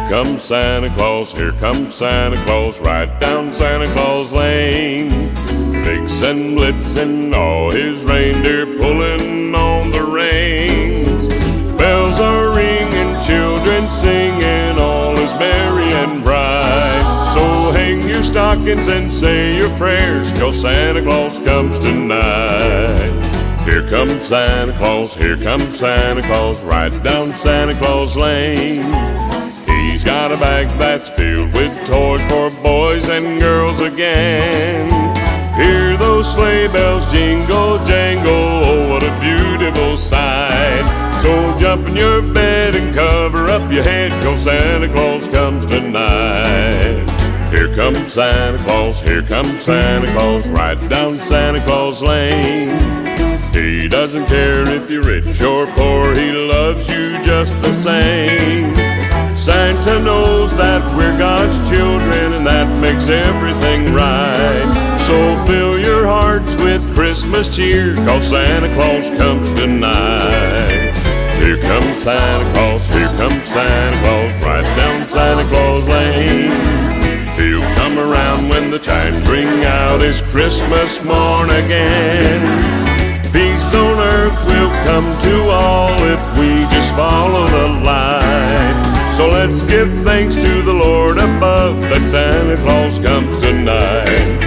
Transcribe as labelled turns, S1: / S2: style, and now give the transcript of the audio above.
S1: comes Santa Claus, here comes Santa Claus, right down Santa Claus Lane. Vixen, Blitzen, all his reindeer pulling on the reins. Bells are ringing, children singing, all is merry and bright. So hang your stockings and say your prayers, 'cause Santa Claus comes tonight. Here comes Santa Claus, here comes Santa Claus, right down Santa Claus Lane. He's got a bag that's filled with toys for boys and girls again. Hear those sleigh bells jingle, jangle, oh what a beautiful sight. So jump in your bed and cover up your head, 'cause Santa Claus comes tonight. Here comes Santa Claus, here comes Santa Claus, right down Santa Claus Lane. He doesn't care if you're rich or poor, he loves you just the same. Santa knows that we're God's children, and that makes everything right. So fill your hearts with Christmas cheer, 'cause Santa Claus comes tonight. Here comes Santa Claus, here comes Santa Claus, right down Santa Claus Lane. He'll come around when the chimes ring out, it's Christmas morn again. Peace on earth will come to all if we just follow the light. So let's give thanks to the Lord above that Santa Claus comes tonight.